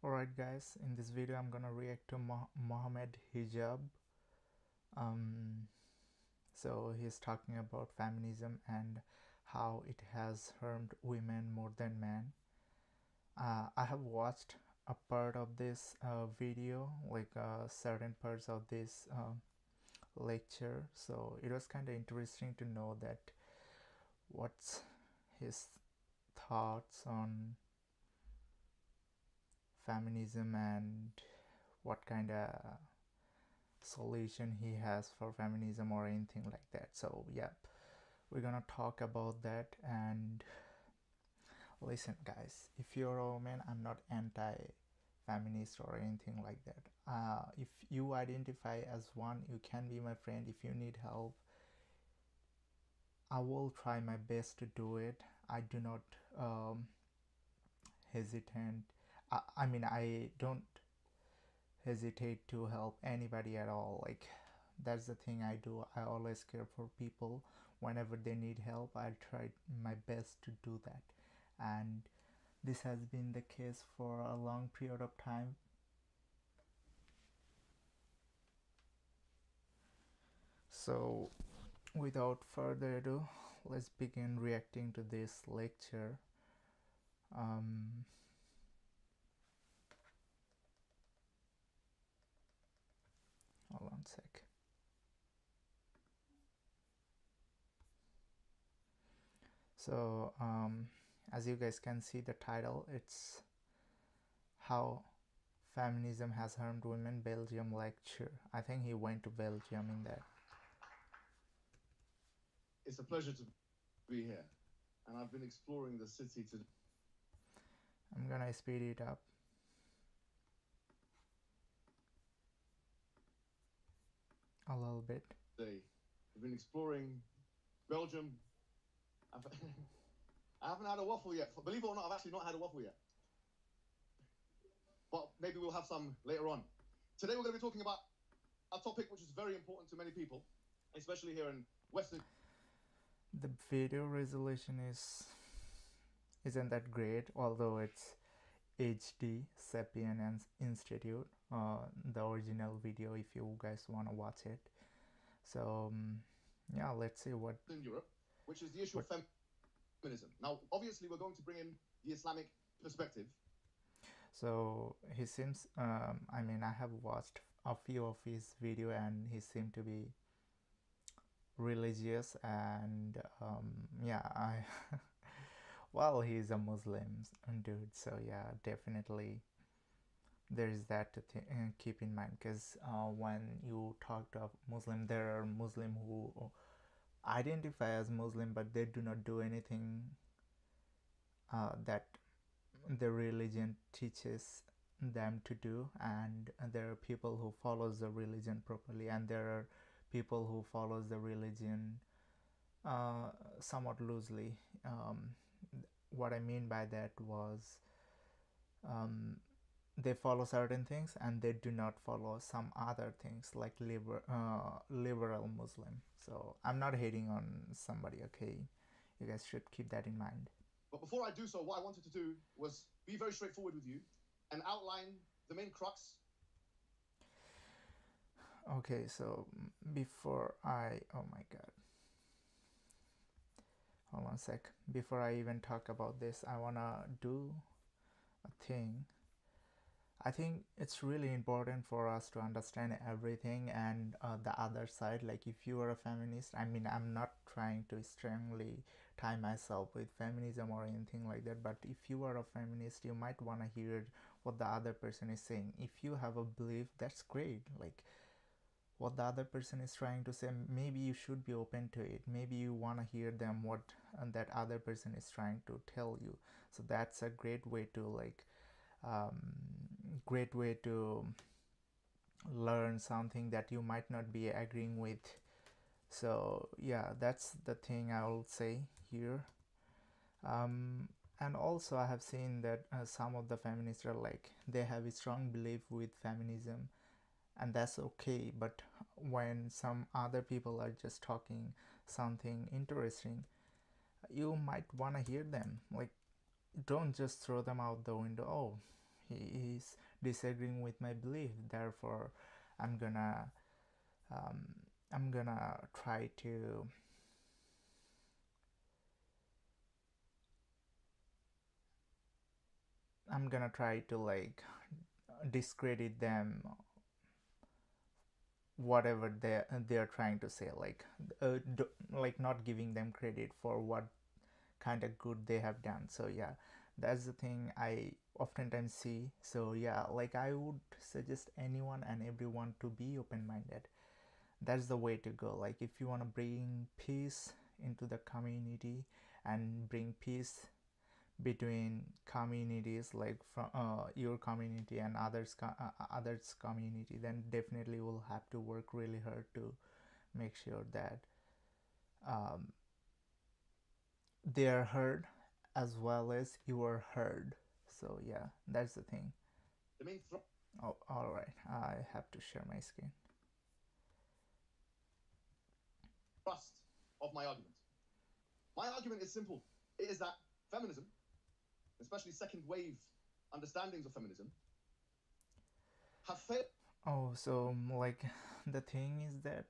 Alright guys, in this video I'm gonna react to Mohammed Hijab. Um, so he's talking about feminism and how it has harmed women more than men. I have watched a part of this video, like certain parts of this lecture, so it was kind of interesting to know that what's his thoughts on feminism and what kind of solution he has for feminism or anything like that. So yeah, we're gonna talk about that. And listen guys, if you're a woman, I'm not anti-feminist or anything like that. If you identify as one, you can be my friend. If you need help, I will try my best to do it. I do not hesitate. I don't hesitate to help anybody at all. Like, that's the thing I do. I always care for people. Whenever they need help, I try my best to do that. And this has been the case for a long period of time. So without further ado, let's begin reacting to this lecture. um, Hold on a sec. So as you guys can see the title, it's how feminism has harmed women, Belgium lecture. I think he went to Belgium in that. It's a pleasure to be here, and I've been exploring the city today. I'm gonna speed it up a little bit. I've been exploring Belgium. I haven't had a waffle yet. Believe it or not, I've actually not had a waffle yet. But maybe we'll have some later on. Today we're going to be talking about a topic which is very important to many people, especially here in Western. The video resolution isn't that great, although it's HD Sapien and Institute, the original video, if you guys want to watch it. So yeah, let's see what in Europe, which is the issue of feminism. Now, obviously, we're going to bring in the Islamic perspective. So he seems, I have watched a few of his video and he seemed to be religious. And yeah, well, he's a Muslim dude, so yeah, definitely there's that to keep in mind. Because when you talk to a Muslim, there are Muslim who identify as Muslim but they do not do anything that the religion teaches them to do, and there are people who follows the religion properly, and there are people who follows the religion somewhat loosely. What I mean by that was um, they follow certain things and they do not follow some other things, like liberal Muslim. So I'm not hating on somebody, okay? You guys should keep that in mind. But before I do so, what I wanted to do was be very straightforward with you and outline the main crux. Okay, so before I, oh my god, hold on a sec. Before I even talk about this, I wanna do a thing. I think it's really important for us to understand everything and the other side. Like, if you are a feminist, I'm not trying to strongly tie myself with feminism or anything like that, but if you are a feminist, you might want to hear what the other person is saying. If you have a belief, that's great. Like, what the other person is trying to say, maybe you should be open to it. Maybe you want to hear them what that other person is trying to tell you. So that's a great way to um, learn something that you might not be agreeing with. So yeah, that's the thing I will say here. And also I have seen that some of the feminists are like, they have a strong belief with feminism, and that's okay, but when some other people are just talking something interesting, you might want to hear them. Like, don't just throw them out the window. Oh, he is disagreeing with my belief. Therefore, I'm gonna um, I'm gonna try to like discredit them, whatever they're trying to say, like like not giving them credit for what kind of good they have done. So yeah, that's the thing I oftentimes see. So yeah, like I would suggest anyone and everyone to be open-minded. That's the way to go. Like if you want to bring peace into the community and bring peace between communities, like from your community and others community, then definitely we'll have to work really hard to make sure that um, they are heard as well as you are heard. So yeah, that's the thing. The main Oh, all right, I have to share my screen. thrust of my argument. My argument is simple. It is that feminism, especially second wave understandings of feminism, have failed. Oh, so like the thing is that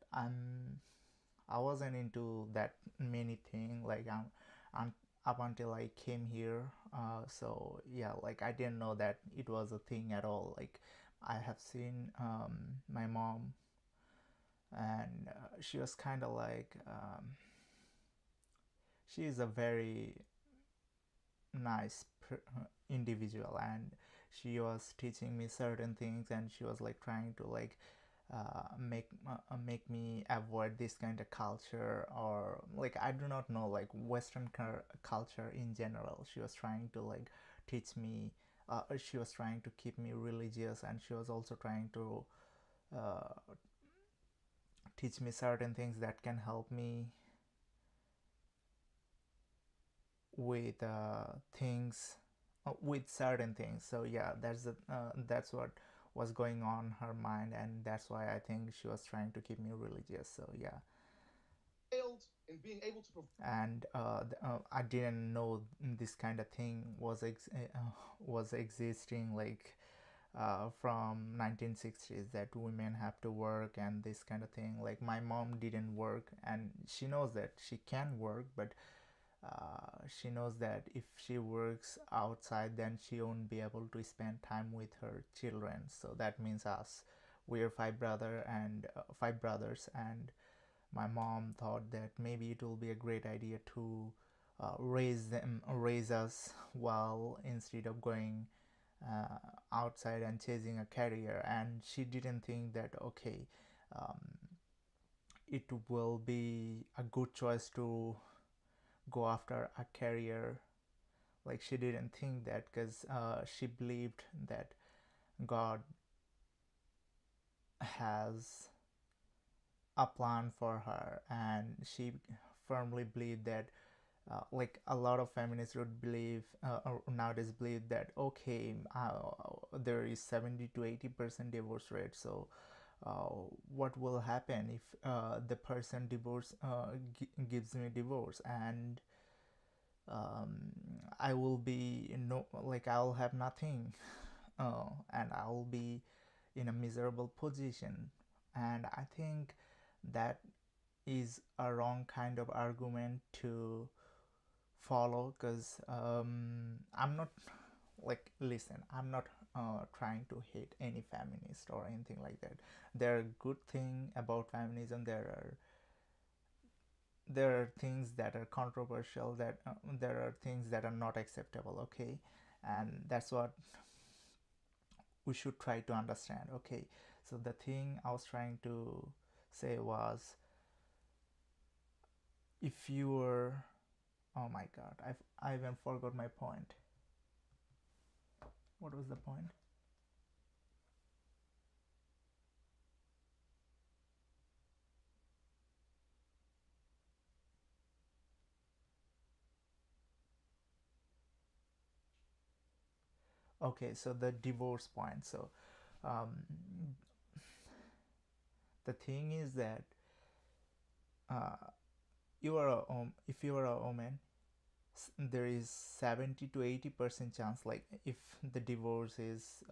I wasn't into that many thing. Like I'm up until I came here. So yeah, like I didn't know that it was a thing at all. Like I have seen my mom, and she was kind of like she is a very nice individual, and she was teaching me certain things, and she was like trying to like make me avoid this kind of culture, or like I do not know, like Western culture in general. She was trying to like teach me. She was trying to keep me religious, and she was also trying to uh, teach me certain things that can help me with things, with certain things. So yeah, that's what was going on her mind, and that's why I think she was trying to keep me religious. So yeah, Failed in being able to provide. and I didn't know this kind of thing was existing, like from 1960s, that women have to work and this kind of thing. Like my mom didn't work, and she knows that she can work, but she knows that if she works outside, then she won't be able to spend time with her children. So that means us. We're five brothers, and my mom thought that maybe it will be a great idea to raise us well, instead of going outside and chasing a career. And she didn't think that okay, um, it will be a good choice to go after a career. Like she didn't think that, because she believed that God has a plan for her, and she firmly believed that like a lot of feminists would believe, or nowadays believe, that okay, there is 70 to 80% divorce rate. So what will happen if the person gives me divorce, and um, I will be no, like I'll have nothing, and I'll be in a miserable position. And I think that is a wrong kind of argument to follow, because I'm not, like, listen, I'm not trying to hate any feminist or anything like that. There are good thing about feminism. There are things that are controversial, that there are things that are not acceptable, okay, and that's what we should try to understand. Okay, so the thing I was trying to say was, if you were, oh my god, I even forgot my point. What was the point? Okay, so the divorce point. So um, the thing is that uh, if you are a woman, there is 70 to 80% chance, like if the divorce is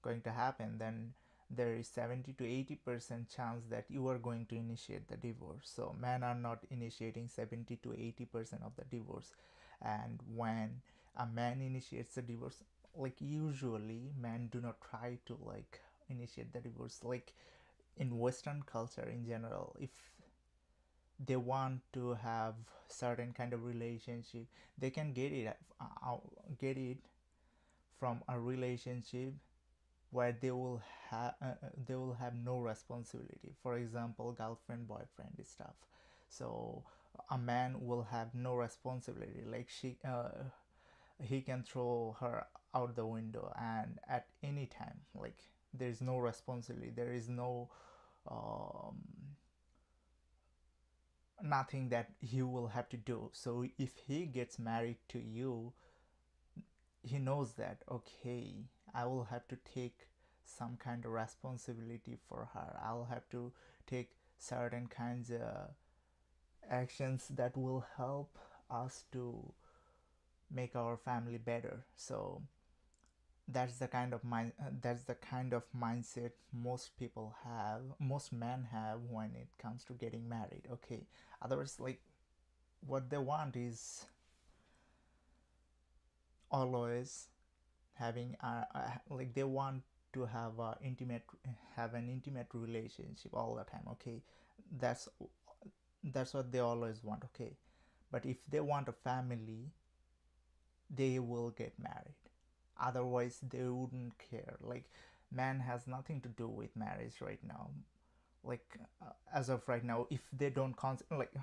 going to happen, then there is 70 to 80% chance that you are going to initiate the divorce. So men are not initiating 70 to 80% of the divorce. And when a man initiates the divorce, like usually men do not try to like initiate the divorce. Like in Western culture in general, if they want to have certain kind of relationship, they can get it from a relationship where they will have no responsibility. For example, girlfriend boyfriend stuff. So a man will have no responsibility, like he can throw her out the window and at any time, like there is no responsibility, there is no um, nothing that he will have to do. So if he gets married to you, he knows that okay, I will have to take some kind of responsibility for her. I'll have to take certain kinds of actions that will help us to make our family better. So that's the kind of mindset most people have, most men have when it comes to getting married. Okay, otherwise, like what they want is always having like they want to have an intimate relationship all the time. Okay, that's that's what they always want. Okay, but if they want a family, they will get married. Otherwise they wouldn't care. Like man has nothing to do with marriage right now. Like as of right now, if they don't like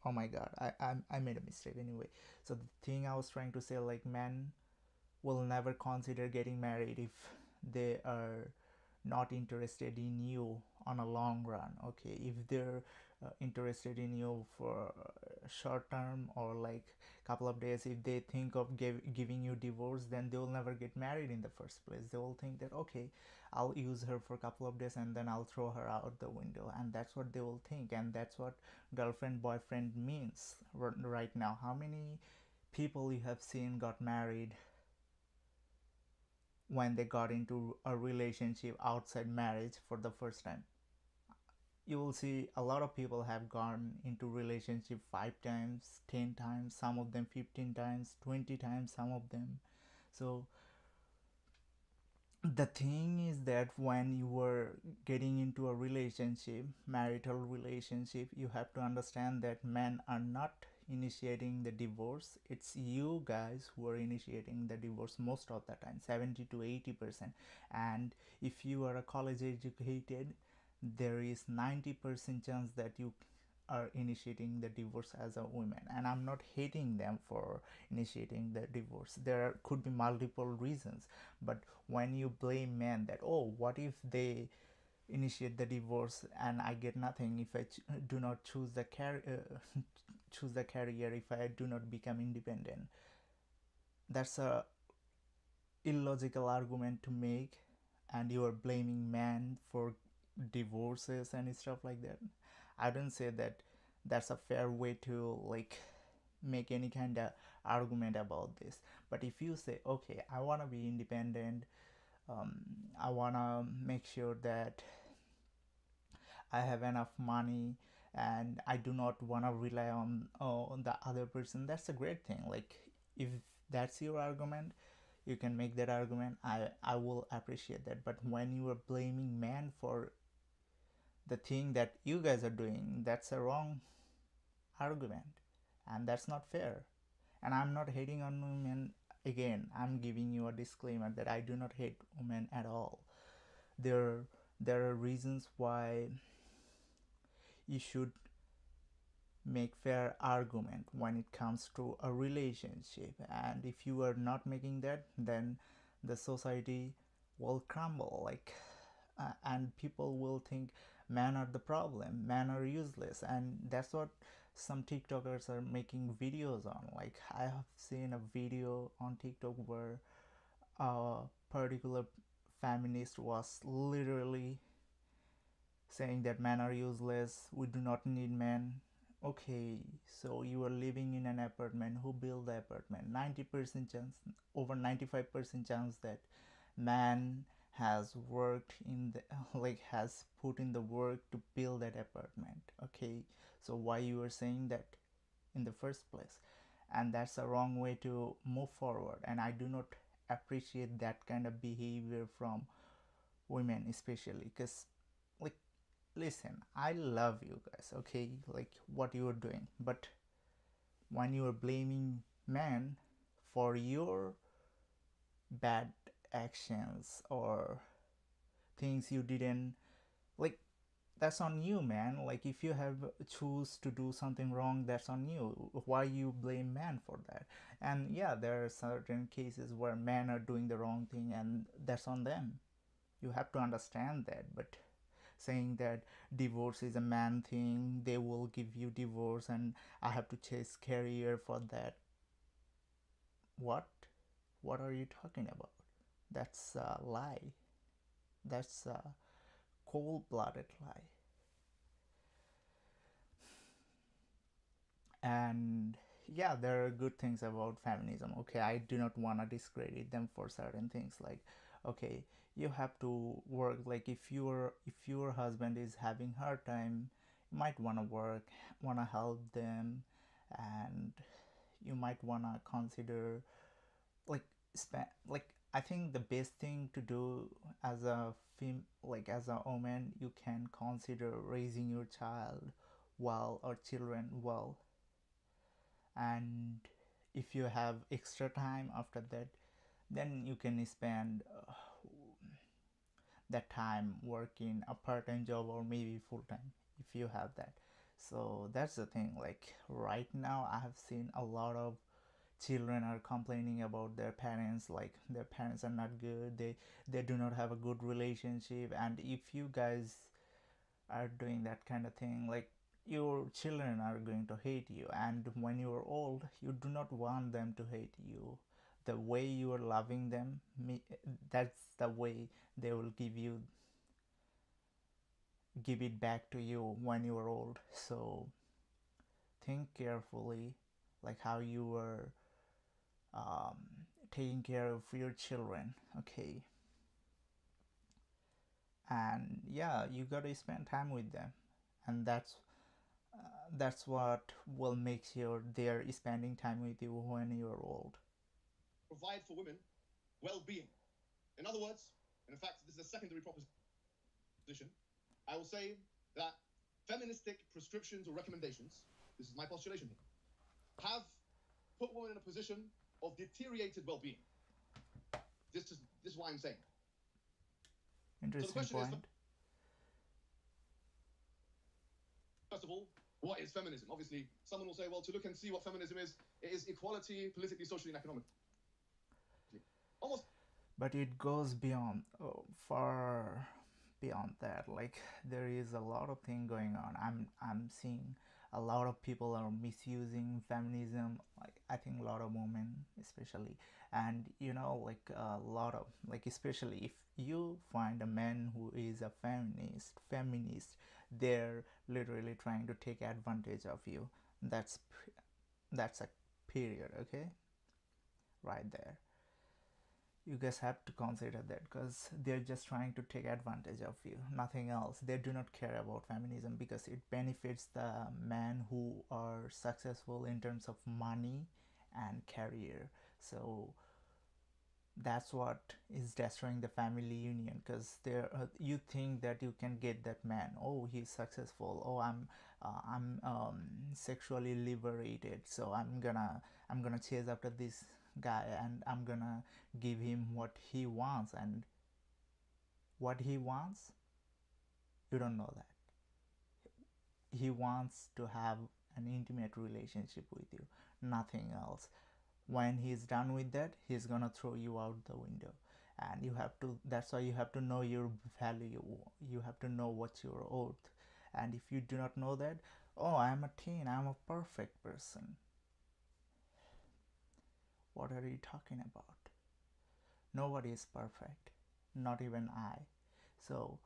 oh my god, I made a mistake anyway. So the thing I was trying to say, like men will never consider getting married if they are not interested in you on a long run. Okay, if they're interested in you for short term or like couple of days, if they think of giving you divorce, then they will never get married in the first place. They will think that okay, I'll use her for a couple of days and then I'll throw her out the window, and that's what they will think. And that's what girlfriend boyfriend means right now. How many people you have seen got married when they got into a relationship outside marriage for the first time? You will see a lot of people have gone into relationship 5 times, 10 times, some of them 15 times, 20 times, some of them. So the thing is that when you were getting into a relationship, marital relationship, you have to understand that men are not initiating the divorce. It's you guys who are initiating the divorce most of the time, 70 to 80%. And if you are a college educated, there is 90% chance that you are initiating the divorce as a woman. And I'm not hating them for initiating the divorce. There could be multiple reasons, but when you blame men that oh, what if they initiate the divorce and I get nothing if I do not choose the choose the career, if I do not become independent, that's a illogical argument to make. And you are blaming men for divorces and stuff like that. I don't say that that's a fair way to like make any kind of argument about this. But if you say okay, I want to be independent, um, I want to make sure that I have enough money and I do not want to rely on the other person, that's a great thing. Like if that's your argument, you can make that argument. I will appreciate that. But when you are blaming man for the thing that you guys are doing, that's a wrong argument, and that's not fair. And I'm not hating on women. Again, I'm giving you a disclaimer that I do not hate women at all. there there are reasons why you should make fair argument when it comes to a relationship. And if you are not making that, then the society will crumble. Like and people will think men are the problem, men are useless. And that's what some tiktokers are making videos on. Like I have seen a video on tiktok where a particular feminist was literally saying that men are useless, we do not need men. Okay, so you are living in an apartment. Who built the apartment? 90% chance, over 95% chance that man has worked in the like has put in the work to build that apartment. Okay, so why you are saying that in the first place? And that's a wrong way to move forward. And I do not appreciate that kind of behavior from women, especially because, like, listen, I love you guys, okay, like what you are doing, but when you are blaming men for your bad actions or things you didn't like, that's on you, man. Like, if you have choose to do something wrong, that's on you. Why you blame men for that? And yeah, there are certain cases where men are doing the wrong thing and that's on them. You have to understand that. But saying that divorce is a man thing, they will give you divorce and I have to chase career for that, what what are you talking about? That's a lie. That's a cold-blooded lie. And yeah, there are good things about feminism. Okay, I do not want to discredit them for certain things. Like, okay, you have to work. Like, if your husband is having hard time, you might want to work, want to help them, and you might want to consider, like, like, I think the best thing to do as a like as a woman, you can consider raising your child well, or children well. And if you have extra time after that, then you can spend that time working a part-time job or maybe full-time if you have that. So that's the thing. Like, right now I have seen a lot of children are complaining about their parents, like their parents are not good, they do not have a good relationship. And if you guys are doing that kind of thing, like, your children are going to hate you, and when you are old, you do not want them to hate you. The way you are loving them, that's the way they will give it back to you when you are old. So think carefully, like how you are um, taking care of your children, okay? And yeah, you gotta spend time with them, and that's what will make sure they're spending time with you when you're old. Provide for women well-being. In other words, and in fact, this is a secondary proposition, I will say that feministic prescriptions or recommendations, this is my postulation here, have put women in a position of deteriorated well-being. This is why I'm saying. So the Interesting question is, point. first of all, what is feminism? Obviously, someone will say, well, to look and see what feminism is, it is equality politically, socially, and economically. Almost. But it goes beyond, far beyond that. Like, there is a lot of thing going on. I'm seeing a lot of people are misusing feminism. Like, I think a lot of women especially. And like, a lot of, like, especially if you find a man who is a feminist, they're literally trying to take advantage of you. That's a period, okay, right there. You guys have to consider that, because they're just trying to take advantage of you, nothing else. They do not care about feminism because it benefits the men who are successful in terms of money and career. So that's what is destroying the family union, because there you think that you can get that man, oh, he's successful, oh, I'm sexually liberated, so I'm gonna chase after this guy and I'm gonna give him what he wants. And what he wants, you don't know that. He wants to have an intimate relationship with you, nothing else. When he's done with that, he's gonna throw you out the window. And you have to that's why you have to know your value. You have to know what's your worth. And if you do not know that, oh, I'm a teen, I'm a perfect person. What are you talking about? Nobody is perfect, not even I. So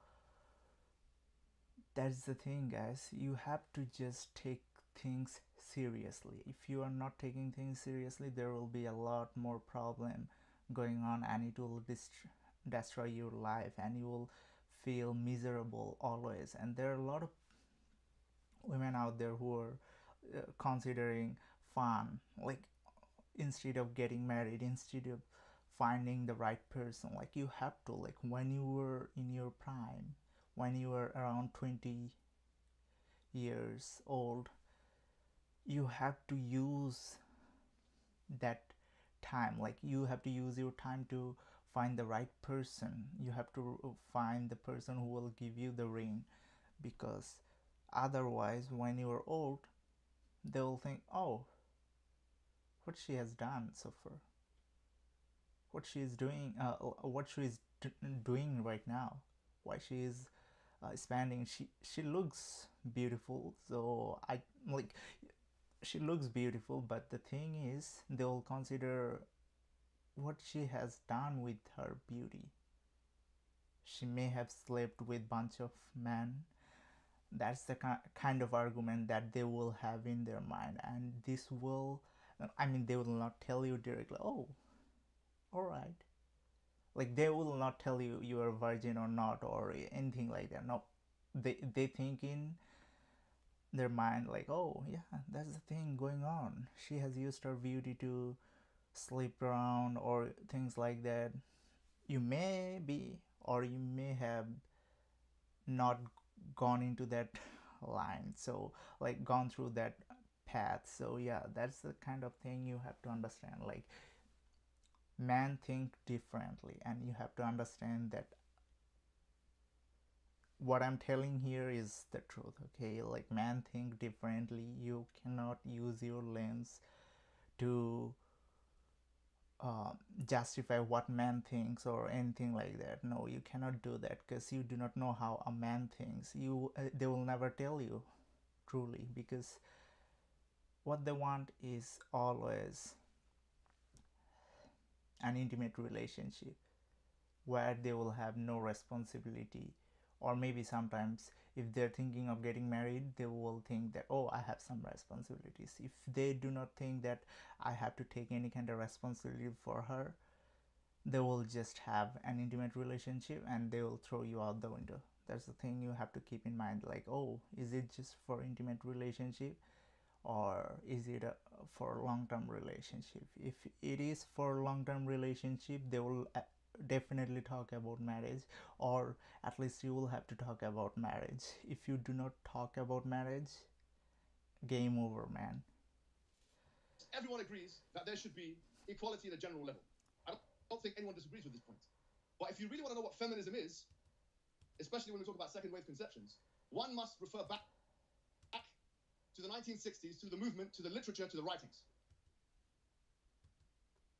that's the thing, guys. You have to just take things seriously. If you are not taking things seriously, there will be a lot more problem going on, and it will destroy your life, and you will feel miserable always. And there are a lot of women out there who are considering fun, like instead of getting married, instead of finding the right person. Like you have to, like when you were in your prime, when you were around 20 years old, you have to use that time. Like you have to use your time to find the right person. You have to find the person who will give you the ring, because otherwise when you are old, they will think, oh, what she has done so far, what she is doing, what she is doing right now, why she is spending. She looks beautiful, so I like, she looks beautiful, but the thing is, they will consider what she has done with her beauty. She may have slept with bunch of men. That's the kind of argument that they will have in their mind, and this will, I mean, they will not tell you directly, oh, all right. Like they will not tell you you are virgin or not or anything like that. No, they think in their mind like, oh yeah, that's the thing going on. She has used her beauty to sleep around or things like that. You may be, or you may have not gone into that line, so like gone through that path. So yeah, that's the kind of thing you have to understand. Like men think differently, and you have to understand that what I'm telling here is the truth. Okay, like men think differently. You cannot use your lens to uh, justify what man thinks or anything like that. No, you cannot do that, because you do not know how a man thinks. You they will never tell you truly, because what they want is always an intimate relationship where they will have no responsibility. Or maybe sometimes if they're thinking of getting married, they will think that, oh, I have some responsibilities. If they do not think that I have to take any kind of responsibility for her, they will just have an intimate relationship and they will throw you out the window. That's the thing you have to keep in mind. Like, oh, is it just for intimate relationship, or is it for long-term relationship? If it is for long-term relationship, they will definitely talk about marriage, or at least you will have to talk about marriage. If you do not talk about marriage, game over, man. Everyone agrees that there should be equality at a general level. I don't think anyone disagrees with this point. But if you really want to know what feminism is, especially when we talk about second wave conceptions, one must refer back to the 1960s, to the movement, to the literature, to the writings.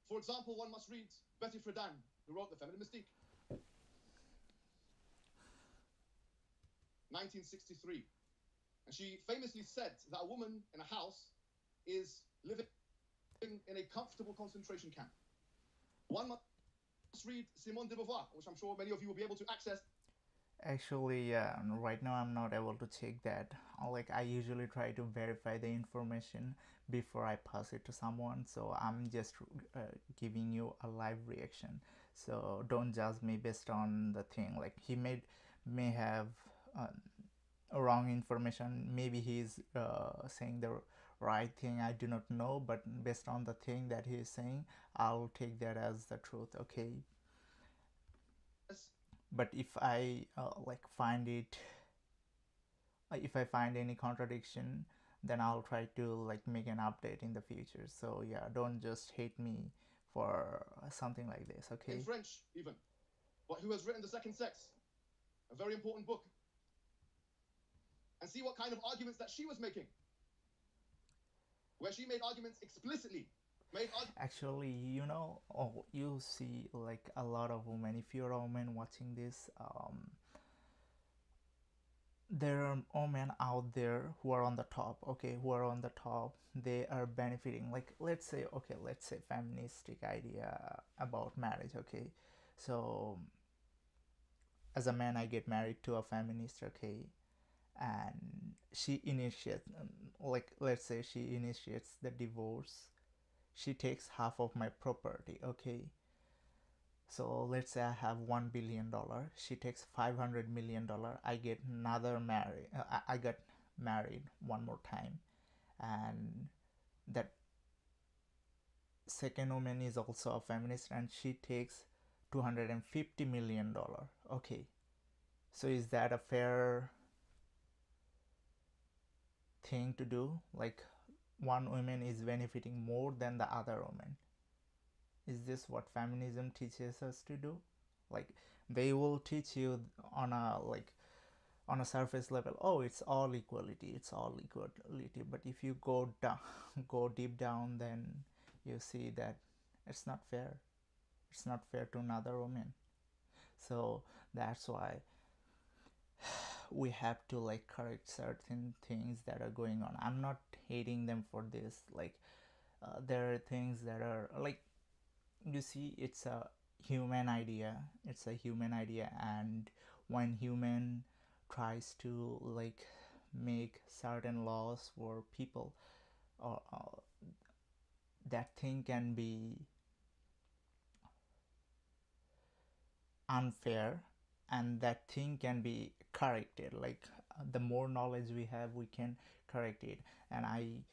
For example, one must read Betty Friedan, who wrote The Feminine Mystique, 1963. And she famously said that a woman in a house is living in a comfortable concentration camp. One must read Simone de Beauvoir, which I'm sure many of you will be able to access. Actually, yeah, right now I'm not able to check that. Like, I usually try to verify the information before I pass it to someone, so I'm just giving you a live reaction. So don't judge me based on the thing. Like, he may have wrong information. Maybe he's saying the right thing. I do not know, but based on the thing that he is saying, I'll take that as the truth. Okay. But if I like find it, if I find any contradiction, then I'll try to like make an update in the future. So yeah, don't just hate me for something like this. Okay. In French, even, but who has written The Second Sex, a very important book, and see what kind of arguments that she was making, where she made arguments explicitly. Actually, you know, oh, you see like a lot of women. If you're a woman watching this, there are women out there who are on the top. Okay, who are on the top. They are benefiting. Like, let's say, okay, let's say feministic idea about marriage. Okay, so as a man, I get married to a feminist. Okay, and she initiates, like let's say she initiates the divorce. She takes half of my property, okay? So let's say I have $1 billion. She takes $500 million. I get another marry. I got married one more time, and that second woman is also a feminist, and she takes $250 million. Okay, so is that a fair thing to do? Like, one woman is benefiting more than the other woman. Is this what feminism teaches us to do? Like, they will teach you on a surface level, oh, it's all equality, it's all equality, but if you go down go deep down, then you see that it's not fair. It's not fair to another woman. So that's why we have to like correct certain things that are going on. I'm not hating them for this. Like, there are things that are like, you see, it's a human idea. It's a human idea, and when human tries to like make certain laws for people, or that thing can be unfair, and that thing can be corrected. Like, the more knowledge we have, we can correct it. And I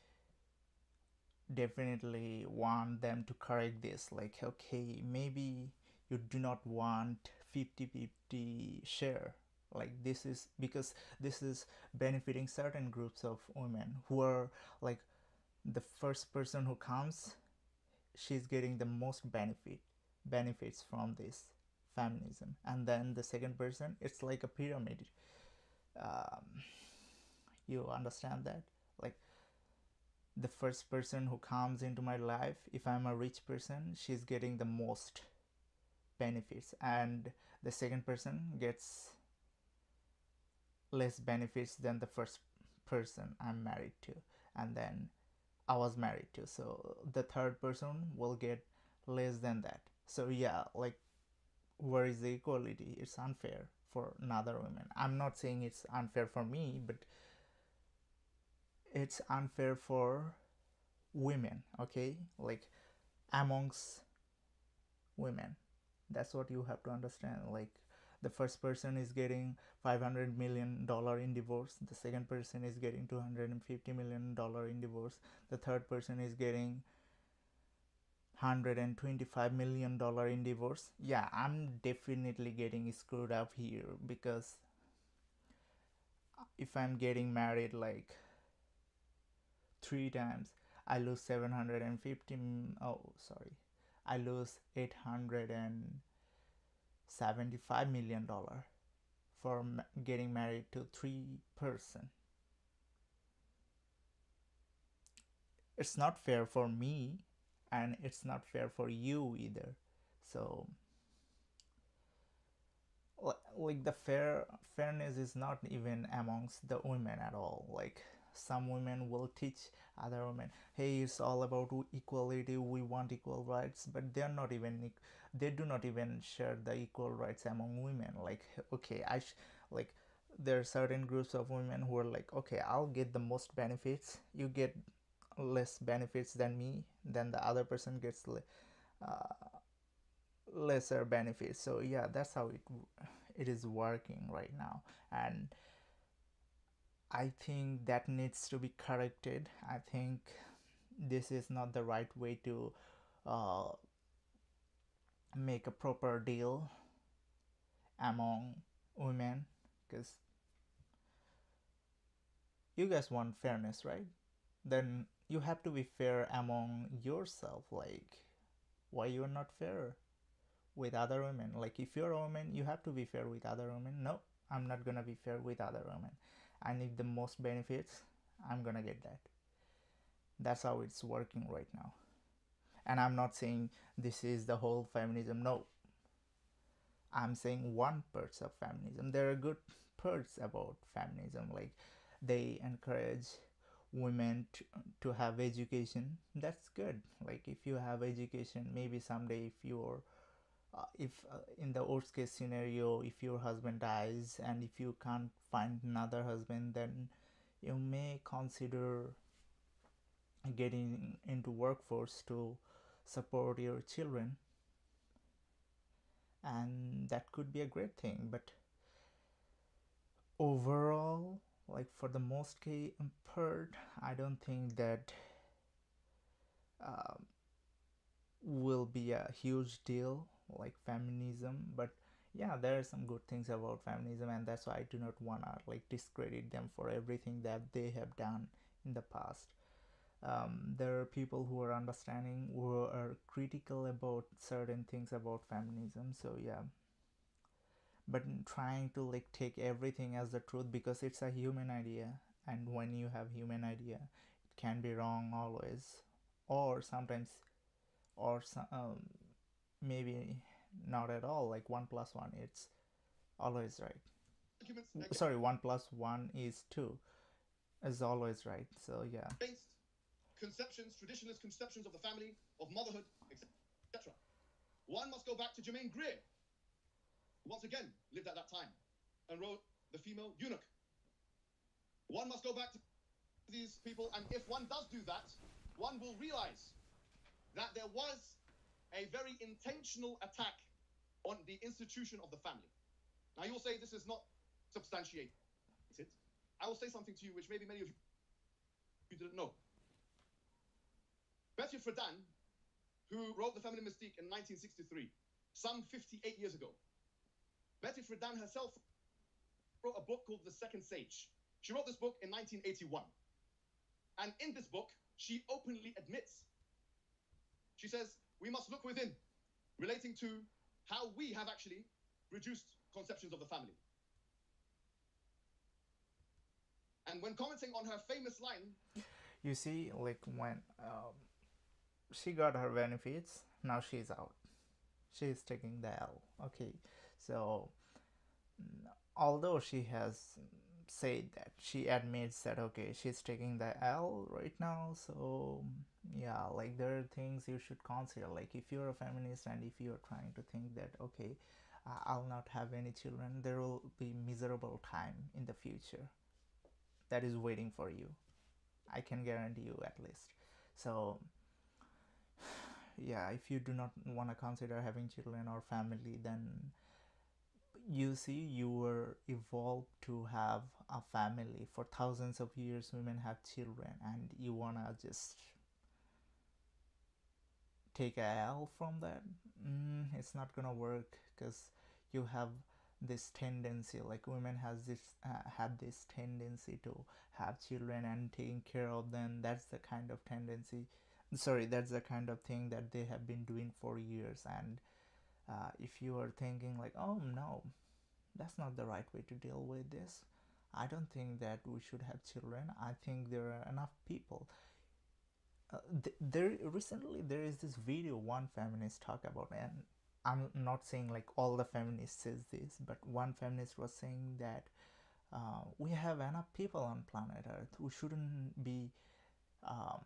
definitely want them to correct this. Like, okay, maybe you do not want 50-50 share. Like, this is because this is benefiting certain groups of women who are like, the first person who comes, she's getting the most benefits from this feminism, and then the second person, it's like a pyramid. um, you understand that? Like, the first person who comes into my life, if I'm a rich person, she's getting the most benefits, and the second person gets less benefits than the first person I'm married to, and then I was married to. So the third person will get less than that. So yeah, like, where is the equality? It's unfair for another woman. I'm not saying it's unfair for me, but it's unfair for women, okay? Like, amongst women. That's what you have to understand. Like, the first person is getting $500 million in divorce, the second person is getting $250 million in divorce, the third person is getting $125 million in divorce. Yeah, I'm definitely getting screwed up here, because if I'm getting married like 3 times, I lose 750. Oh, sorry, I lose $875 million for getting married to 3 person. It's not fair for me, and it's not fair for you either. So, like, the fairness is not even amongst the women at all. Like, some women will teach other women, hey, it's all about equality, we want equal rights, but they're not even they do not even share the equal rights among women. Like, okay, like, there are certain groups of women who are like, okay, I'll get the most benefits, you get less benefits than me, then the other person gets lesser benefits. So yeah, that's how it is working right now, and I think that needs to be corrected. I think this is not the right way to uh, make a proper deal among women, because you guys want fairness, right? Then you have to be fair among yourself. Like, why you're not fair with other women? Like, if you're a woman, you have to be fair with other women. No, I'm not gonna be fair with other women. I need the most benefits, I'm gonna get that. That's how it's working right now. And I'm not saying this is the whole feminism. No, I'm saying one part of feminism. There are good parts about feminism. Like, they encourage women to have education. That's good. Like, if you have education, maybe someday if you're if in the worst case scenario, if your husband dies and if you can't find another husband, then you may consider getting into workforce to support your children, and that could be a great thing. But overall, like for the most part, I don't think that um, will be a huge deal like feminism. But yeah, there are some good things about feminism, and that's why I do not wanna like discredit them for everything that they have done in the past. There are people who are understanding, who are critical about certain things about feminism. So yeah, but trying to like take everything as the truth, because it's a human idea, and when you have human idea, it can be wrong always, or sometimes, or maybe not at all. Like 1 plus 1, it's always right. Arguments Sorry, 1 plus 1 is 2, is always right. So yeah. against conceptions, traditionalist conceptions of the family, of motherhood, etc. One must go back to Germaine Greer, who once again lived at that time and wrote The Female Eunuch. One must go back to these people, and if one does do that, one will realize that there was a very intentional attack on the institution of the family. Now, you will say this is not substantiated. I will say something to you which maybe many of you didn't know. Betty Friedan, who wrote The Feminine Mystique in 1963, some 58 years ago, Betty Friedan herself wrote a book called The Second Sage. She wrote this book in 1981. And in this book, she openly admits, she says, we must look within, relating to how we have actually reduced conceptions of the family. And when commenting on her famous line, You see, like when she got her benefits, now she's out. She's taking the L. Okay, so although she has said that, she admits that okay, she's taking the L right now. So yeah, like there are things you should consider. Like if you're a feminist and if you're trying to think that okay, I'll not have any children, there will be miserable time in the future that is waiting for you. I can guarantee you at least. So yeah, if you do not want to consider having children or family, then you see, you were evolved to have a family. For thousands of years women have children, and you want to just take a L from that. It's not gonna work, because you have this tendency, like women has this had this tendency to have children and taking care of them. That's the kind of tendency, sorry, that's the kind of thing that they have been doing for years. And if you are thinking like, oh no, that's not the right way to deal with this, I don't think that we should have children. I think there are enough people. There recently there is this video one feminist talk about, and I'm not saying like all the feminists says this, but one feminist was saying that we have enough people on planet Earth. We shouldn't be um,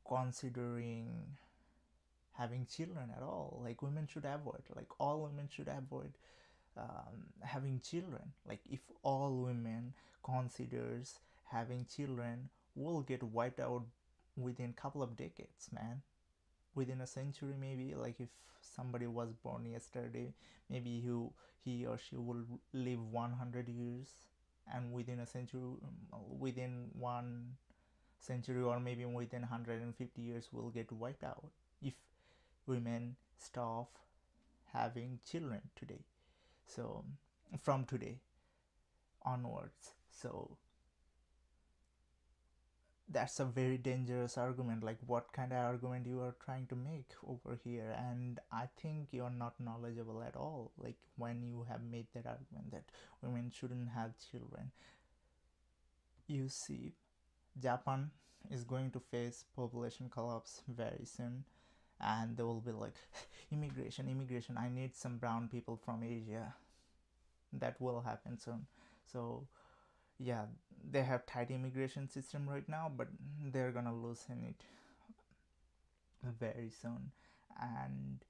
considering having children at all. Like women should avoid, like all women should avoid having children. Like if all women considers having children, we'll get wiped out within a couple of decades, man. Within a century, maybe. Like if somebody was born yesterday, maybe he or she will live 100 years, and within a century, within 1 century, or maybe within 150 years, will get wiped out if women stop having children today. So from today onwards. So that's a very dangerous argument. Like what kind of argument you are trying to make over here? And I think you're not knowledgeable at all, like when you have made that argument that women shouldn't have children. You see, Japan is going to face population collapse very soon, and they will be like, immigration, I need some brown people from Asia. That will happen soon. So yeah, they have tight immigration system right now, but they're gonna loosen it very soon. And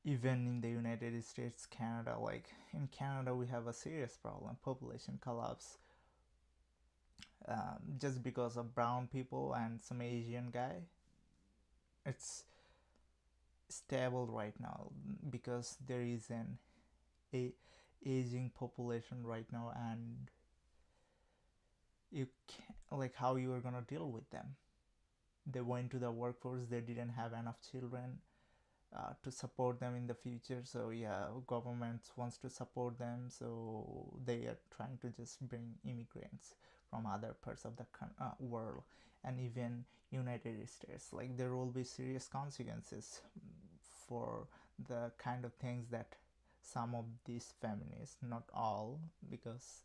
even in the United States, Canada, like in Canada, we have a serious problem, population collapse, just because of brown people and some Asian guy. It's stable right now because there is an a aging population right now, and you can't, like, how you are gonna deal with them. They went to the workforce, they didn't have enough children to support them in the future, so yeah, government wants to support them, so they are trying to just bring immigrants from other parts of the world. And even United States, like, there will be serious consequences for the kind of things that some of these feminists, not all, because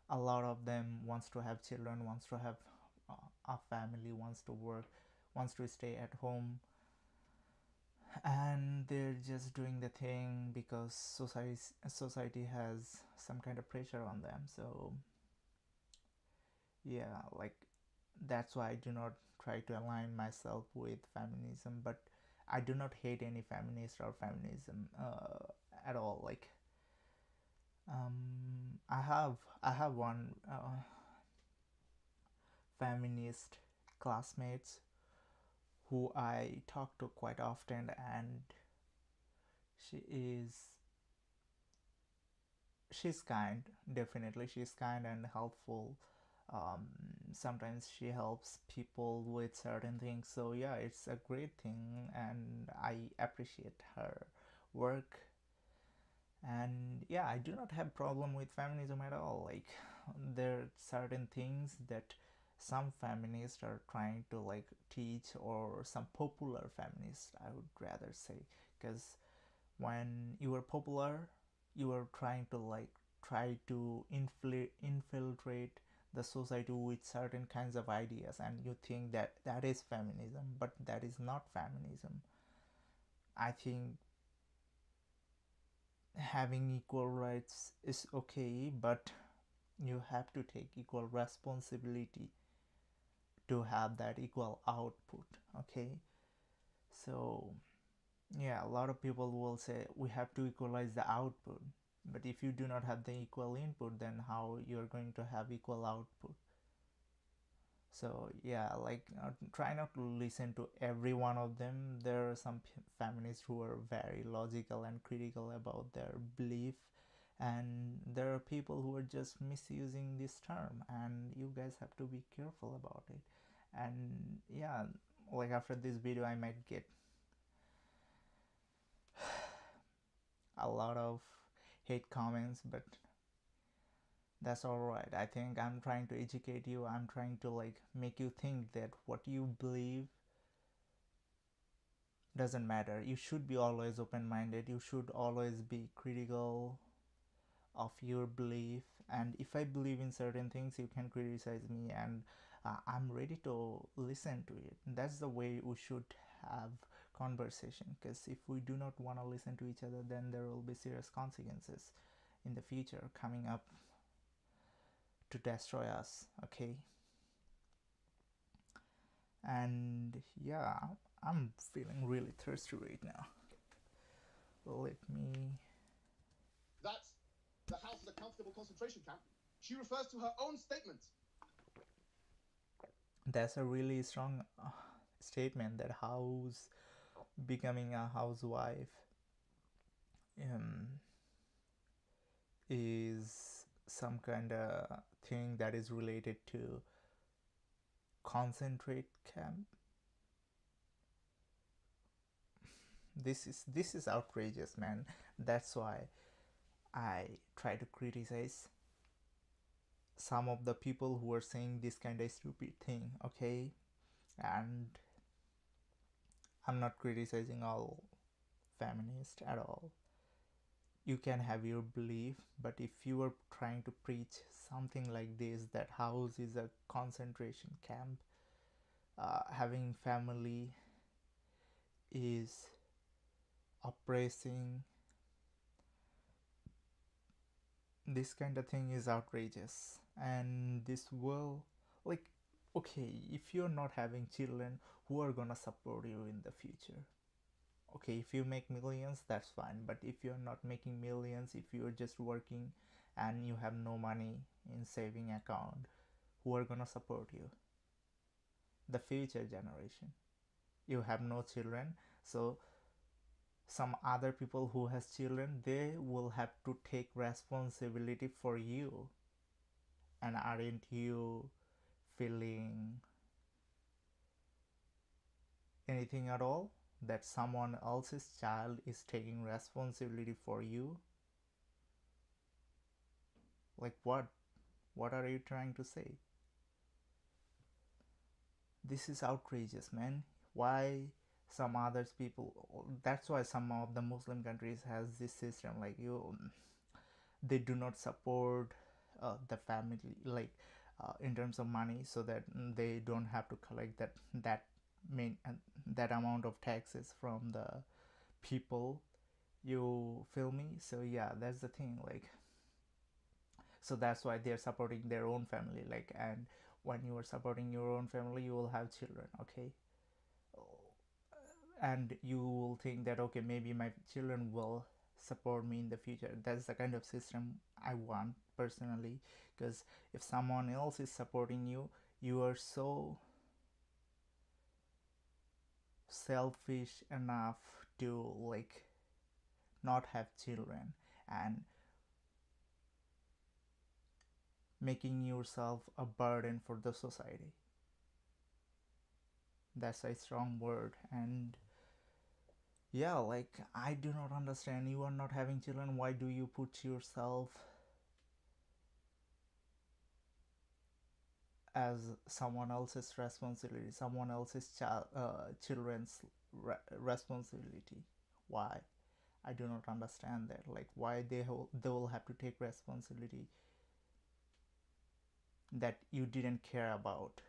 a lot of them wants to have children, wants to have a family, wants to work, wants to stay at home, and they're just doing the thing because society has some kind of pressure on them. So yeah, like, that's why I do not try to align myself with feminism, but I do not hate any feminist or feminism at all. Like, I have one feminist classmates who I talk to quite often, and she is she's kind. Definitely, she's kind and helpful. um, Sometimes she helps people with certain things, so yeah, it's a great thing, and I appreciate her work. And yeah, I do not have problem with feminism at all. Like, there are certain things that some feminists are trying to like teach, or some popular feminists, I would rather say, because when you are popular, you are trying to like try to infiltrate the society with certain kinds of ideas, and you think that that is feminism, but that is not feminism. I think having equal rights is okay, but you have to take equal responsibility to have that equal output. Okay, so yeah, a lot of people will say we have to equalize the output, but if you do not have the equal input, then how you're going to have equal output? So yeah, like, try not to listen to every one of them. There are some feminists who are very logical and critical about their belief, and there are people who are just misusing this term, and you guys have to be careful about it. And yeah, like, after this video I might get a lot of hate comments, but that's all right. I think I'm trying to educate you. I'm trying to like make you think that what you believe doesn't matter. You should be always open minded. You should always be critical of your belief. And if I believe in certain things, you can criticize me, and I'm ready to listen to it. That's the way we should have conversation, because if we do not want to listen to each other, then there will be serious consequences in the future coming up to destroy us. Okay, and yeah, I'm feeling really thirsty right now. Let me. That the house is a comfortable concentration camp, she refers to her own statement. That's a really strong statement, that house becoming a housewife um, is some kind of thing that is related to concentrate camp. This is outrageous, man. That's why I try to criticize some of the people who are saying this kind of stupid thing. Okay, and I'm not criticizing all feminists at all. You can have your belief, but if you are trying to preach something like this, that house is a concentration camp, having family is oppressing, this kind of thing is outrageous. And this will, like, okay, if you're not having children, who are gonna support you in the future? Okay, if you make millions, that's fine, but if you're not making millions, if you're just working and you have no money in saving account, who are gonna support you? The future generation. You have no children, so some other people who has children, they will have to take responsibility for you. And aren't you feeling anything at all that someone else's child is taking responsibility for you? Like what are you trying to say? This is outrageous, man. Why some others people, that's why some of the Muslim countries has this system, like you, they do not support the family, like in terms of money, so that they don't have to collect that main that amount of taxes from the people. You feel me? So yeah, that's the thing, like, so that's why they're supporting their own family, like, and when you are supporting your own family, you will have children, okay, and you will think that okay, maybe my children will support me in the future. That's the kind of system I want personally, because if someone else is supporting you, you are so selfish enough to like not have children and making yourself a burden for the society. That's a strong word. And yeah, like, I do not understand. You are not having children, why do you put yourself as someone else's responsibility, someone else's children's responsibility? Why? I do not understand that. Like, why they will have to take responsibility that you didn't care about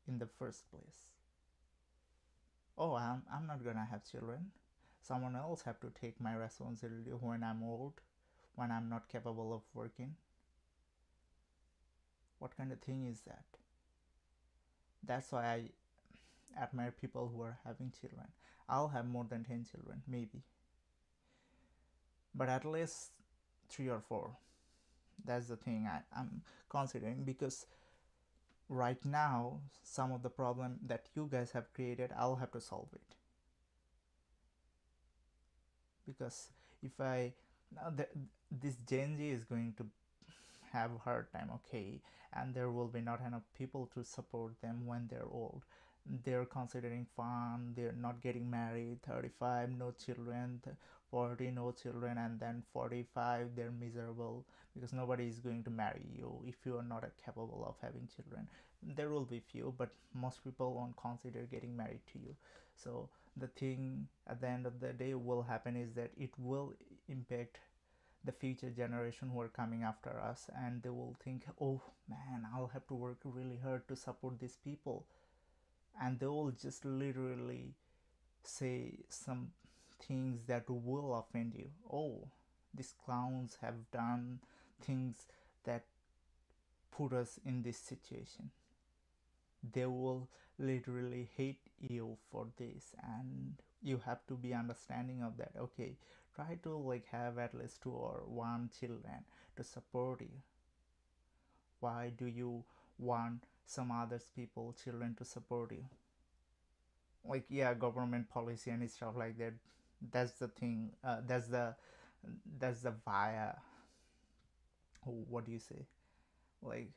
in the first place? Oh, I'm not gonna have children. Someone else have to take my responsibility when I'm old, when I'm not capable of working. What kind of thing is that? That's why I admire people who are having children. I'll have more than 10 children, maybe. But at least 3 or 4. That's the thing I'm considering, because right now, some of the problem that you guys have created, I'll have to solve it. Because if I. Now, this Gen Z is going to have a hard time, okay, and there will be not enough people to support them when they're old. They're considering fun, they're not getting married, 35 no children, 40 no children, and then 45 they're miserable because nobody is going to marry you if you are not capable of having children. There will be few, but most people won't consider getting married to you. So the thing at the end of the day will happen is that it will impact the future generation who are coming after us, and they will think, oh man, I'll have to work really hard to support these people, and they will just literally say some things that will offend you. Oh, these clowns have done things that put us in this situation. They will literally hate you for this, and you have to be understanding of that. Okay, try to like have at least 2 or 1 children to support you. Why do you want some others people children to support you? Like, yeah, government policy and stuff like that, that's the thing, that's the via, what do you say, like,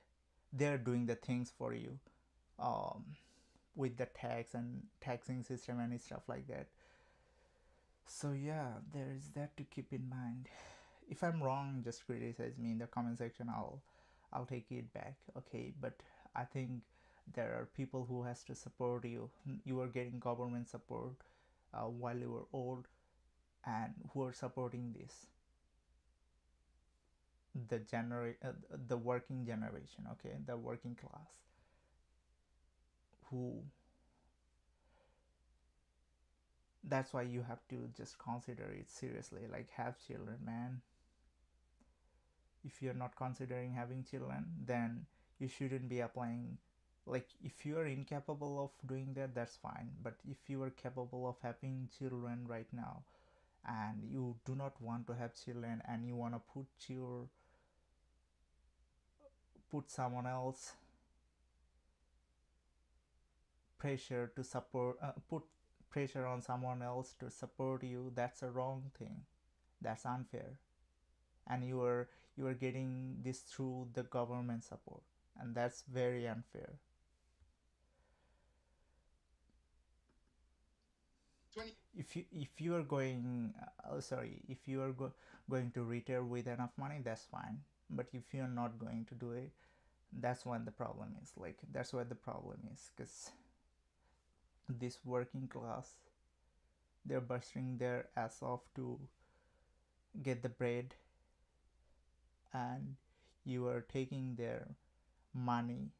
they're doing the things for you, um with the tax and taxing system and stuff like that. So yeah, there is that to keep in mind. If I'm wrong, just criticize me in the comment section. I'll take it back, okay? But I think there are people who has to support you. You are getting government support while you were old, and who are supporting this, the working generation, okay, the working class, who, that's why you have to just consider it seriously, like, have children, man. If you're not considering having children, then you shouldn't be applying Like if you are incapable of doing that, that's fine, but if you are capable of having children right now and you do not want to have children and you want to put someone else pressure to support put pressure on someone else to support you, that's a wrong thing. That's unfair. And you are getting this through the government support, and that's very unfair. 20. If you are going sorry, if you are going to retire with enough money, that's fine. But if you're not going to do it, that's when the problem is. Like that's where the problem is, because this working class, they're busting their ass off to get the bread, and you are taking their money.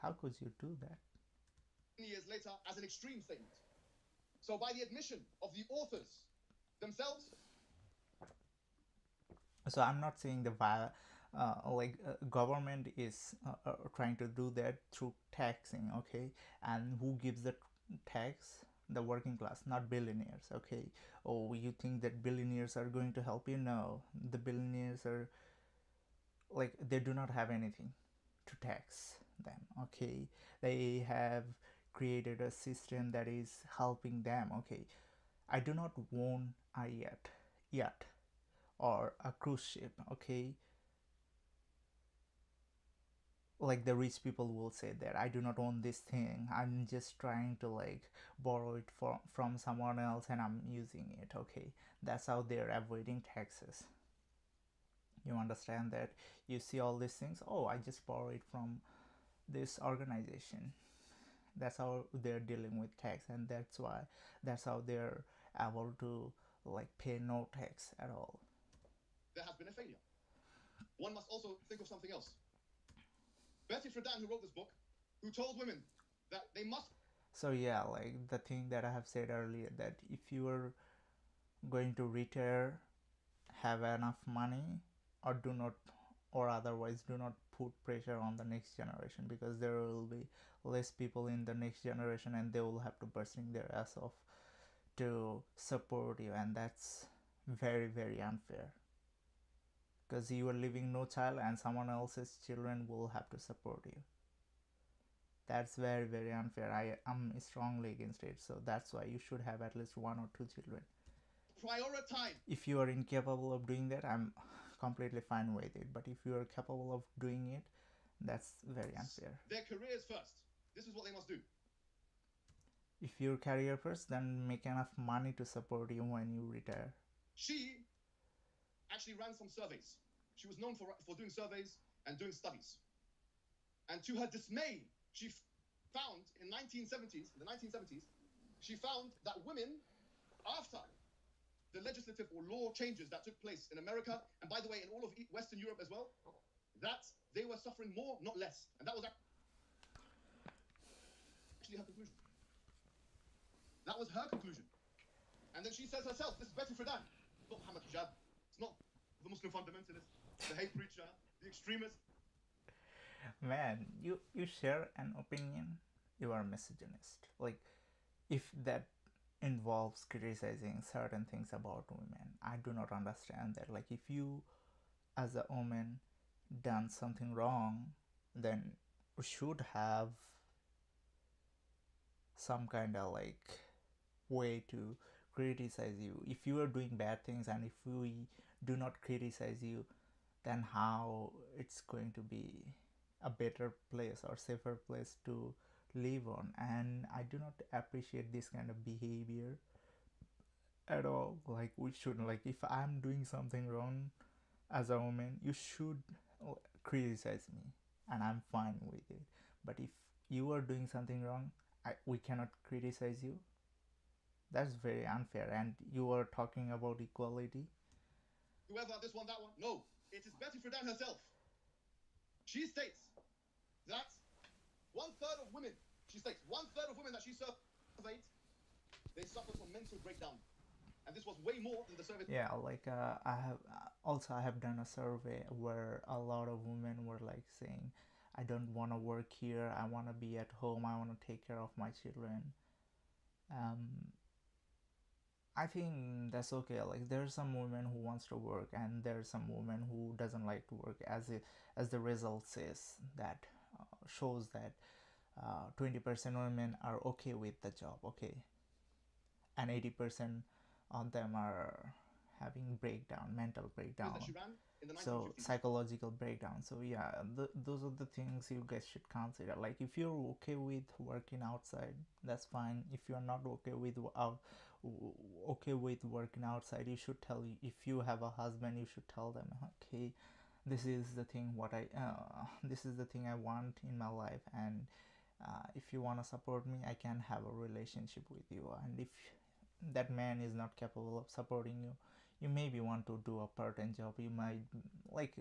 How could you do that? Years later as an extreme statement. So by the admission of the authors themselves. So I'm not saying government is trying to do that through taxing, okay? And who gives the tax? The working class, not billionaires, okay? Oh, you think that billionaires are going to help you? No, the billionaires are like, they do not have anything to tax them, okay? They have created a system that is helping them, okay? I do not own a yacht or a cruise ship, okay? Like the rich people will say that I do not own this thing, I'm just trying to like borrow it from someone else and I'm using it, okay? That's how they're avoiding taxes. You understand that? You see all these things, oh, I just borrow it from this organization. That's how they're dealing with tax, and that's how they're able to like pay no tax at all. There has been a failure. One must also think of something else. Betty Friedan, who wrote this book, who told women that they must. So yeah, like the thing that I have said earlier, that if you are going to retire, have enough money, or do not, or otherwise do not put pressure on the next generation, because there will be less people in the next generation and they will have to bursting their ass off to support you, and that's very very unfair, because you are leaving no child and someone else's children will have to support you. That's very very unfair. I am strongly against it. So that's why you should have at least one or two children. Prioritize. If you are incapable of doing that, I'm completely fine with it. But if you are capable of doing it, that's very unfair. Their careers first. This is what they must do. If your career first, then make enough money to support you when you retire. She actually ran some surveys. She was known for doing surveys and doing studies. And to her dismay, she found in the 1970s, she found that women, after the legislative or law changes that took place in America, and by the way, in all of Western Europe as well, that they were suffering more, not less. And that was actually her conclusion. That was her conclusion. And then she says herself, this is Betty Friedan. It's not Muhammad Hijab. It's not the Muslim fundamentalist, the hate preacher, the extremist. Man, you share an opinion, you are a misogynist. Like, if that involves criticizing certain things about women, I do not understand that. Like, if you as a woman done something wrong, then we should have some kind of like way to criticize you. If you are doing bad things and if we do not criticize you, then how it's going to be a better place or safer place to live on? And I do not appreciate this kind of behavior at all. Like, we shouldn't, like, if I'm doing something wrong as a woman, you should criticize me and I'm fine with it. But if you are doing something wrong, we cannot criticize you. That's very unfair. And you are talking about equality. Whoever, this one, that one. No, it is Betty Friedan herself. She states that 1/3 of women, she states, 1/3 of women that she surveyed, they suffer from mental breakdown. And and this was way more than the survey. Yeah, like I have done a survey where a lot of women were like saying, I don't want to work here, I want to be at home, I want to take care of my children. I think that's okay. Like there's some women who wants to work, and there's some women who doesn't like to work. As the result says, that shows that 20% women are okay with the job, okay, and 80% of them are having mental breakdown, That she ran in the so 1950s. psychological breakdown. So yeah, those are the things you guys should consider. Like if you're okay with working outside, that's fine. If you're not okay with working outside, you should tell, if you have a husband, you should tell them, okay, this is the thing this is the thing I want in my life, and if you want to support me, I can have a relationship with you. And if that man is not capable of supporting you, you maybe want to do a part-time job. You might, like,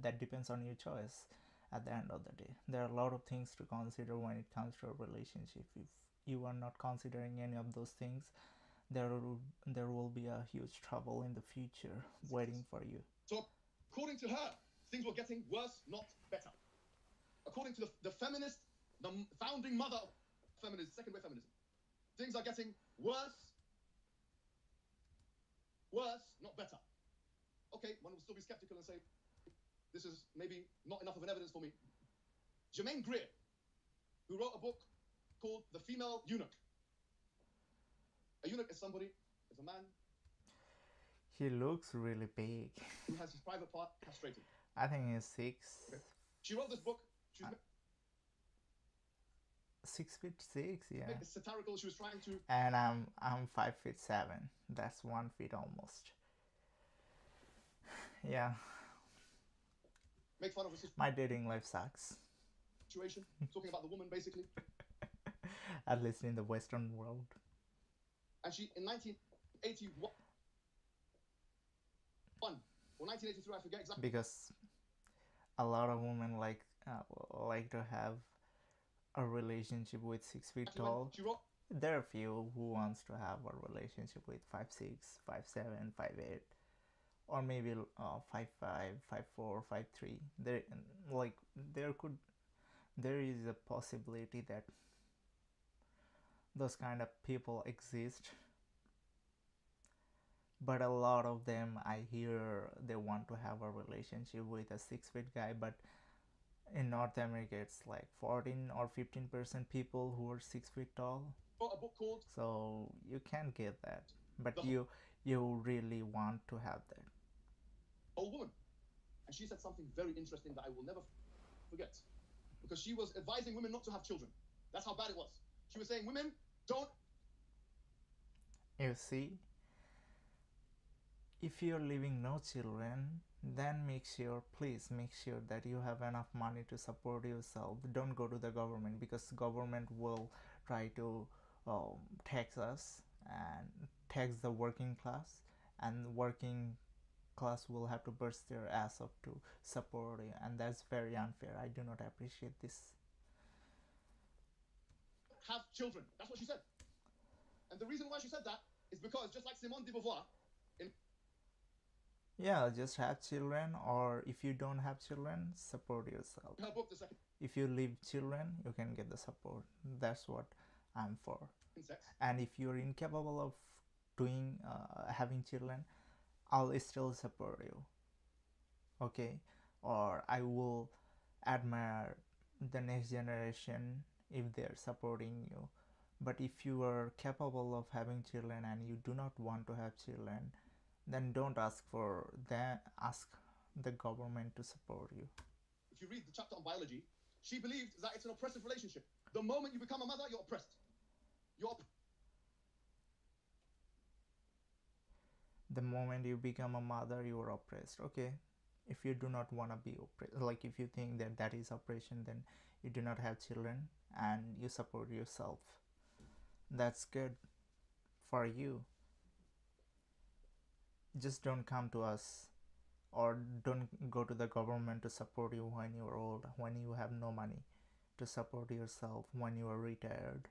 that depends on your choice. At the end of the day, there are a lot of things to consider when it comes to a relationship. If you are not considering any of those things, there will be a huge trouble in the future waiting for you. So according to her, things were getting worse, not better. According to the feminist, the founding mother of feminism, second wave feminism, things are getting worse, not better. Okay, one will still be skeptical and say, this is maybe not enough of an evidence for me. Germaine Greer, who wrote a book called The Female Eunuch. A eunuch is a man. He looks really big. Who has his private part castrated. I think he's 6. Okay. She wrote this book. She's 6'6", yeah. It's satirical. She was trying to. And I'm 5'7". That's 1 feet almost. Yeah. Make fun of her My dating life sucks. Situation. Talking about the woman, basically. At least in the Western world. And she, in 1981, or 1983, I forget exactly. Because a lot of women like to have a relationship with 6 feet tall. There are few who wants to have a relationship with 5'6", 5'7", 5'8", or maybe 5'5", 5'4", 5'3". There is a possibility that those kind of people exist, but a lot of them, I hear, they want to have a relationship with a 6 feet guy. But in North America, it's like 14 or 15% people who are 6 feet tall. A book called, so you can't get that, but you really want to have that. Old woman, and she said something very interesting that I will never forget, because she was advising women not to have children. That's how bad it was. She was saying, women, don't. You see, if you're leaving no children, then please make sure that you have enough money to support yourself. Don't go to the government, because government will try to tax us and tax the working class, and working class will have to burst their ass up to support you, and that's very unfair. I do not appreciate this. Have children. That's what she said. And the reason why she said that is because, just like Simone de Beauvoir, yeah, just have children, or if you don't have children, support yourself. Her book, The Second. If you leave children, you can get the support. That's what I'm for. And if you're incapable of doing having children, I'll still support you, okay? Or I will admire the next generation if they're supporting you. But if you are capable of having children and you do not want to have children, then don't ask the government to support you. If you read the chapter on biology, she believed that it's an oppressive relationship. The moment you become a mother, you're oppressed. The moment you become a mother, you are oppressed. Okay, if you do not want to be oppressed, like if you think that is oppression, then you do not have children and you support yourself. That's good for you. Just don't come to us, or don't go to the government to support you when you're old, when you have no money to support yourself, when you are retired.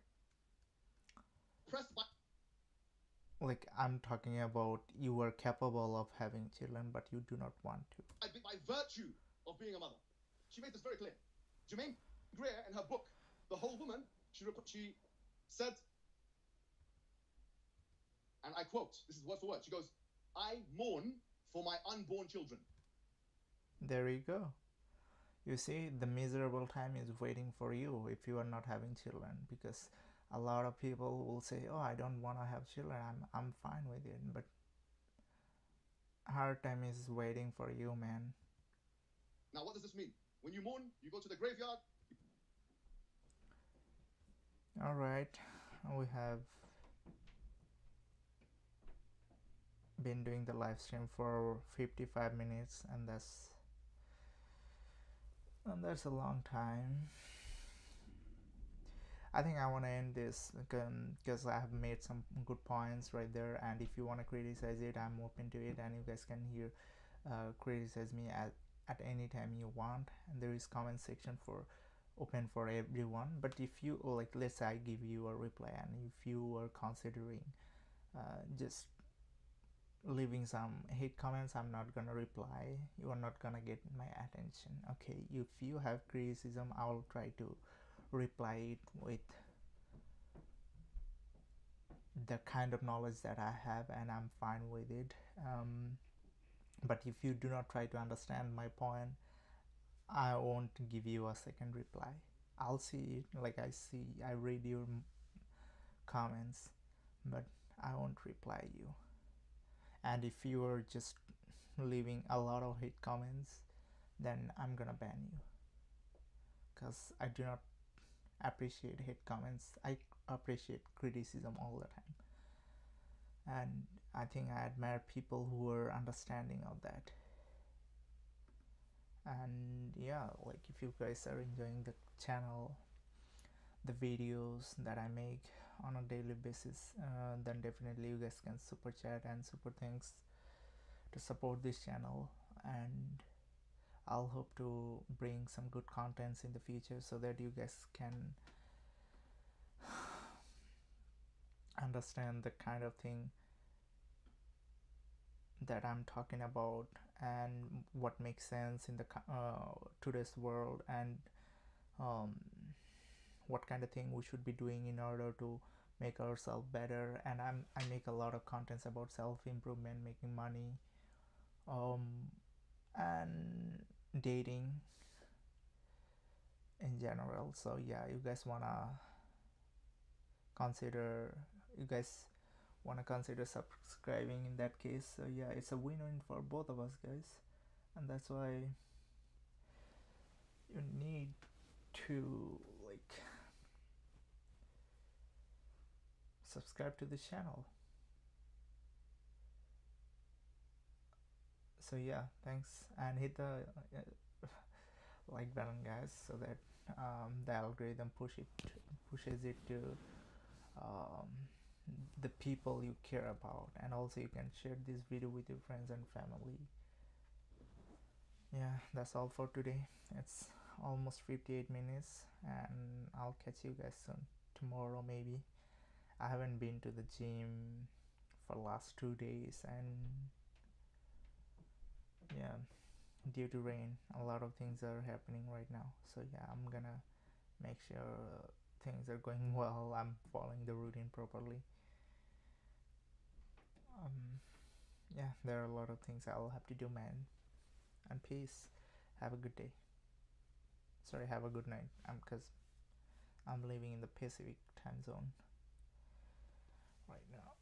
like I'm talking about you are capable of having children, but you do not want to. By virtue of being a mother. She made this very clear. Germaine Greer, in her book, The Whole Woman, she said, and I quote, this is word for word, she goes, I mourn for my unborn children. There you go. You see, the miserable time is waiting for you if you are not having children, because a lot of people will say, oh, I don't want to have children, I'm fine with it, but hard time is waiting for you, man. Now, what does this mean? When you mourn, you go to the graveyard. All right, we have been doing the live stream for 55 minutes, and that's a long time. I think I want to end this because I have made some good points right there, and if you want to criticize it, I'm open to it, and you guys can criticize me at any time you want, and there is comment section for open for everyone. But if you like, let's say I give you a reply, and if you are considering just leaving some hate comments, I'm not gonna reply. You are not gonna get my attention. Okay, if you have criticism, I'll try to reply it with the kind of knowledge that I have, and I'm fine with it. But if you do not try to understand my point, I won't give you a second reply. I'll see it, like I read your comments, but I won't reply you. And if you are just leaving a lot of hate comments, then I'm gonna ban you, because I do not appreciate hate comments. I appreciate criticism all the time, and I think I admire people who are understanding of that. And yeah, like if you guys are enjoying the channel, the videos that I make on a daily basis, then definitely you guys can super chat and super thanks to support this channel, and I'll hope to bring some good contents in the future so that you guys can understand the kind of thing that I'm talking about and what makes sense in the today's world, and um, what kind of thing we should be doing in order to make ourselves better. And I make a lot of contents about self-improvement, making money, and dating in general. So yeah, consider you guys want to consider subscribing in that case. So yeah, it's a win-win for both of us, guys, and that's why you need to like subscribe to the channel. So yeah, thanks, and hit the like button, guys, so that the algorithm pushes it to um, the people you care about, and also you can share this video with your friends and family. Yeah, that's all for today. It's almost 58 minutes, and I'll catch you guys soon, tomorrow maybe. I haven't been to the gym for last 2 days, and yeah, due to rain, a lot of things are happening right now. So yeah, I'm gonna make sure things are going well, I'm following the routine properly. Yeah, there are a lot of things I'll have to do, man. And peace. Have a good day. Sorry, have a good night. Because I'm living in the Pacific time zone right now.